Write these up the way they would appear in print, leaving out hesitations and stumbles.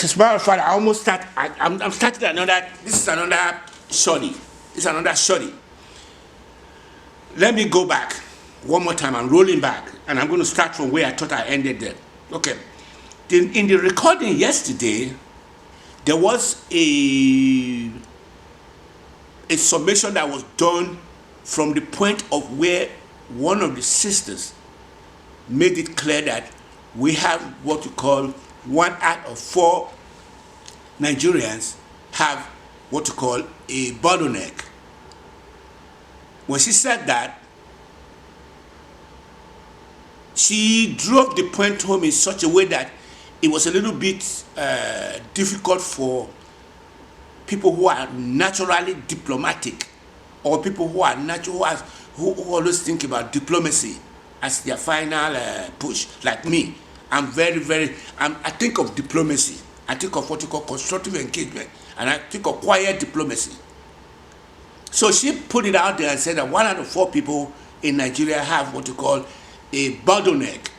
As a matter of fact, I almost start. I'm starting another. This is another study. This is another study. Let me go back one more time. I'm rolling back, and I'm going to start from where I thought I ended there. Okay. In the recording yesterday, there was a summation that was done from the point of where one of the sisters made it clear that we have what we call 1 out of 4 Nigerians have what we call a bottleneck. When she said that, she drove the point home in such a way that it was a little bit difficult for people who are naturally diplomatic, or people who are who always think about diplomacy as their final push. Like me, I think of diplomacy. I think of what you call constructive engagement, and I think of quiet diplomacy. So she put it out there and said that 1 out of 4 people in Nigeria have what you call a bottleneck.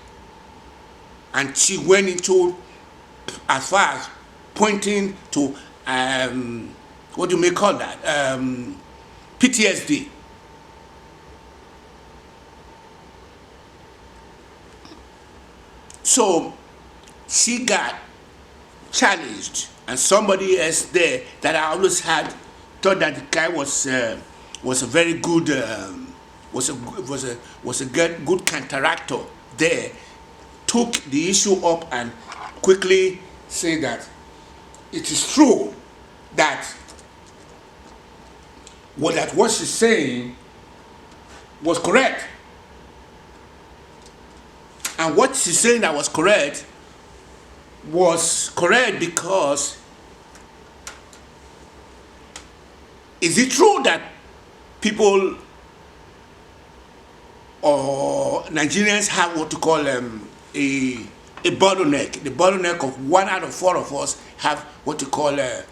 And she went into as far as pointing to what you may call that, PTSD. So she got challenged, and somebody else there that I always had thought that the guy was a very good was a good counteractor there, took the issue up and quickly said that it is true that what she's saying was correct. And what she's saying that was correct because is it true that people or Nigerians have what to call a bottleneck? The bottleneck of 1 out of 4 of us have what you call a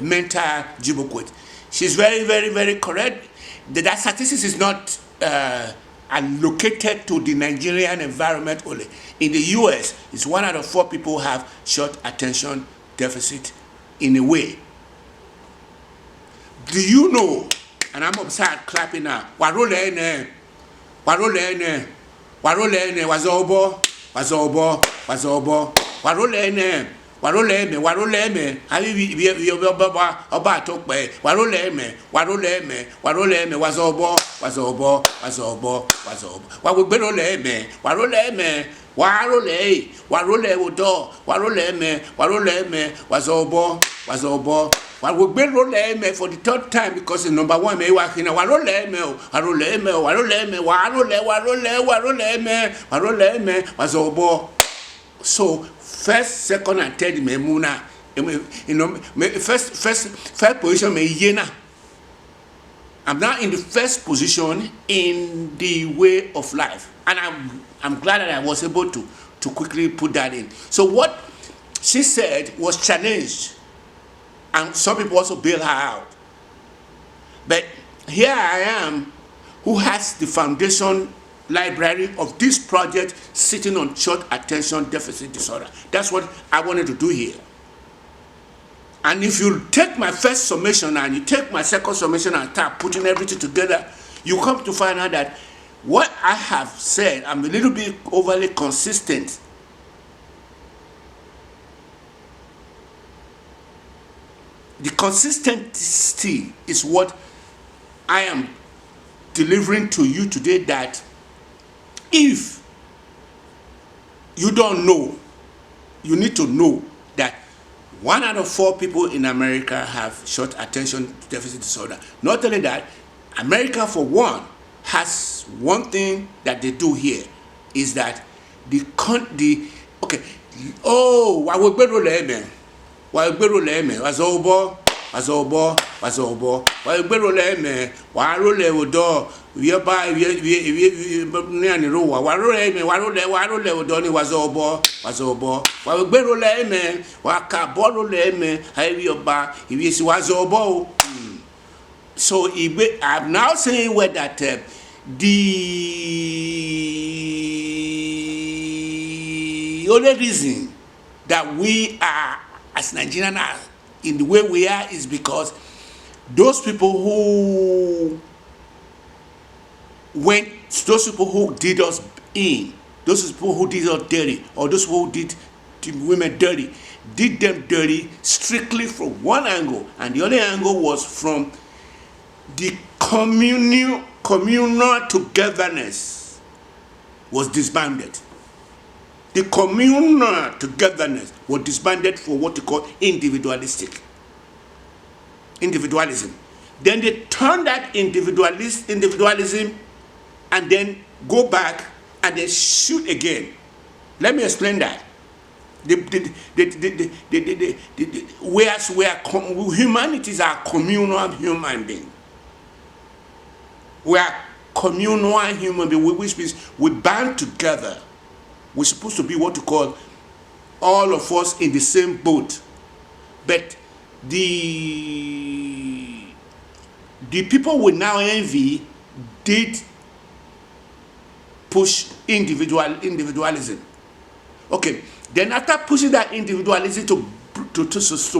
mental jiboquit. She's very, very, very correct. That statistics is not allocated to the Nigerian environment only. In the US, it's 1 out of 4 people have short attention deficit in a way. Do you know? And I'm upside clapping now. Warolene, Warolene, Warolene, Wazobo, Wazobo, Wazobo, Warolene, Waroleme, Waroleme, Habibi, Oba Tokbe, Waroleme, Waroleme, Waroleme, Wazobo, Wazobo, Wazobo, Wazobo, Wabuberoleme, Waroleme, Warole, Warole Udo, Waroleme, Waroleme, Wazobo, Wazobo. Well, we've been rolling for the 3rd time because the number 1 may work in a waroleme, wazobo. So, first, 2nd, and 3rd, memuna. First position, me yena. I'm now in the first position in the way of life, and I'm glad that I was able to quickly put that in. So, what she said was challenged. And some people also bail her out. But here I am, who has the foundation library of this project sitting on short attention deficit disorder. That's what I wanted to do here. And if you take my first summation and you take my second summation and start putting everything together, you come to find out that what I have said, I'm a little bit overly consistent. The consistency is what I am delivering to you today, that if you don't know, you need to know that 1 out of 4 people in America have short attention deficit disorder. Not only that, America for one has one thing that they do here, is that Wagbero leme, wazobo, wagbero leme, warole odo, whereby warole odo ni wazobo, wagbero leme, wakaboro leme, hayoba, if wazobo. So I'm now saying where that the only reason that we are, as Nigerians, are in the way we are is because those people who did us in, those people who did us dirty, or those who did the women dirty, did them dirty strictly from one angle, and the other angle was from the communal togetherness was disbanded. The communal togetherness was disbanded for what you call individualism. Then they turn that individualism and then go back and they shoot again. Let me explain that. Whereas humanities are communal human beings. We are communal human beings, which means we band together. We're supposed to be what you call all of us in the same boat. But the people we now envy did push individualism. Okay, then after pushing that individualism to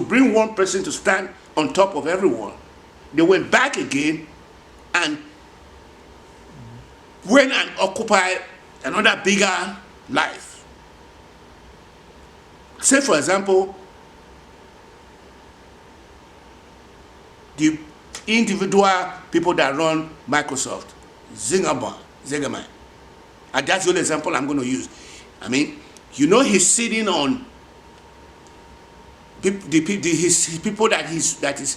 bring one person to stand on top of everyone, they went back again and went and occupied another bigger life. Say, for example, the individual people that run Microsoft, Zingerman, and that's the only example I'm going to use. I mean, he's sitting on his people that is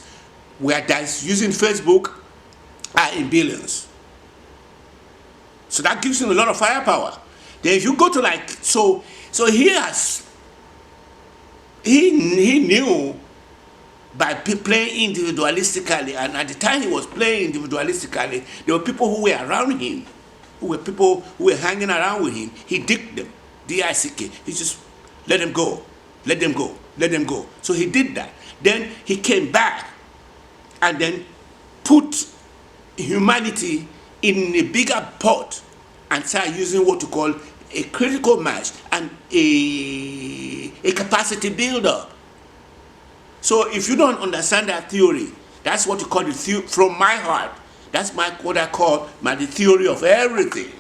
using Facebook are in billions. So that gives him a lot of firepower. Then if you go to so he knew by playing individualistically, and at the time he was playing individualistically, there were people who were around him, who were hanging around with him. He dicked them, D-I-C-K. He just let them go. So he did that. Then he came back and then put humanity in a bigger pot and start using what you call a critical mass and a capacity builder. So if you don't understand that theory, that's what you call the theory from my heart. That's what I call the theory of everything.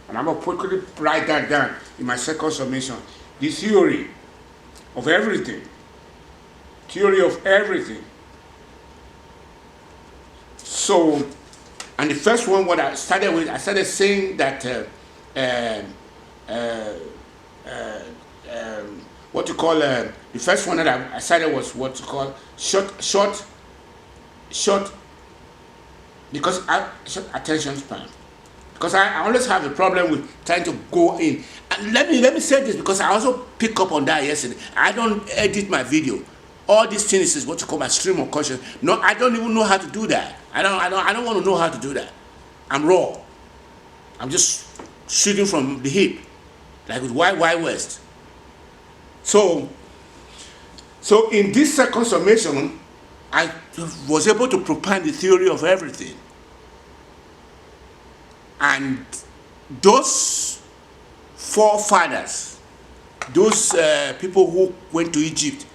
And I'm going to quickly write that down in my second submission. The theory of everything. Theory of everything. So, and the first one, what I started with, I started saying that what you call the first one that I started was what you call short because short attention span. Because I always have a problem with trying to go in. And let me say this, because I also pick up on that yesterday. I don't edit my video. All these things is what you call my stream of consciousness. No, I don't even know how to do that. I don't want to know how to do that. I'm raw. I'm just shooting from the hip, like with Wild West. So in this second summation, I was able to propound the theory of everything. And those forefathers, those people who went to Egypt,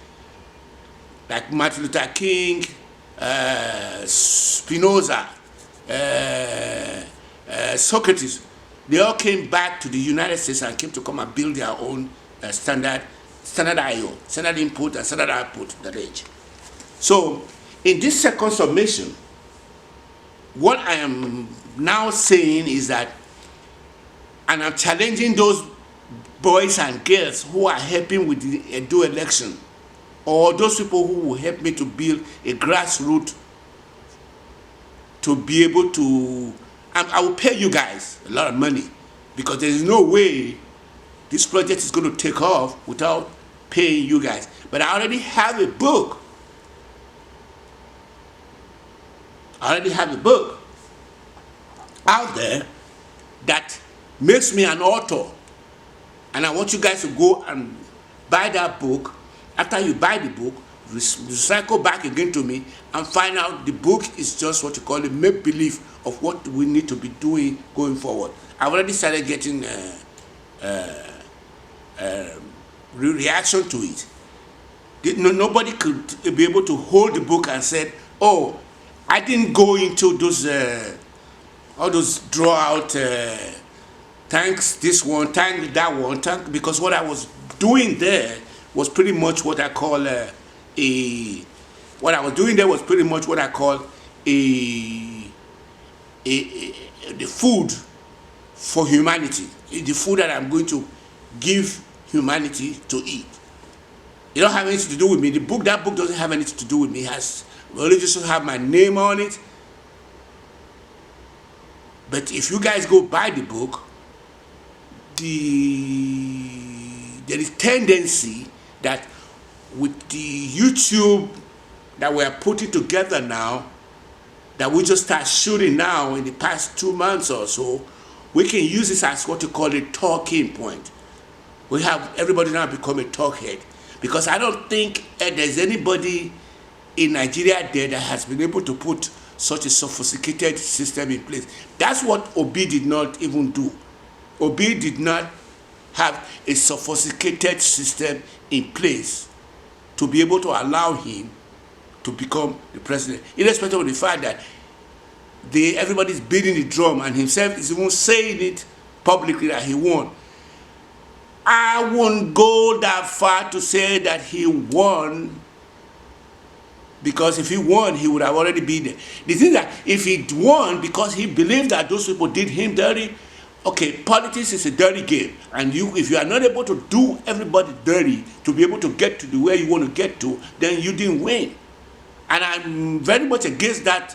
like Martin Luther King, Spinoza, Socrates, they all came back to the United States and came to come and build their own standard IO, standard input and standard output, that age. So in this second summation, what I am now saying is that, and I'm challenging those boys and girls who are helping with the Edo election, or those people who will help me to build a grassroots to be able to, I will pay you guys a lot of money, because there is no way this project is going to take off without paying you guys. But I already have a book. Out there that makes me an author, and I want you guys to go and buy that book. After you buy the book, recycle back again to me and find out the book is just what you call a make-believe of what we need to be doing going forward. I've already started getting reaction to it. Nobody could be able to hold the book and said, "Oh, I didn't go into those all those draw out thanks this one, thank that one, thank," because what I was doing there was pretty much what I call what I was doing there was pretty much what I call the food for humanity. The food that I'm going to give humanity to eat. It don't have anything to do with me. That book doesn't have anything to do with me. It has only just have my name on it. But if you guys go buy the book, there is tendency that with the YouTube that we are putting together now, that we just start shooting now in the past 2 months or so, we can use this as what you call a talking point. We have everybody now become a talkhead, because I don't think there's anybody in Nigeria there that has been able to put such a sophisticated system in place. That's what Obi did not even do. Obi did not have a sophisticated system in place to be able to allow him to become the president, irrespective of the fact that everybody's beating the drum, and himself is even saying it publicly that he won. I won't go that far to say that he won, because if he won, he would have already been there. The thing that if he won because he believed that those people did him dirty, okay, politics is a dirty game, and if you are not able to do everybody dirty to be able to get to the way you want to get to, then you didn't win. And I'm very much against that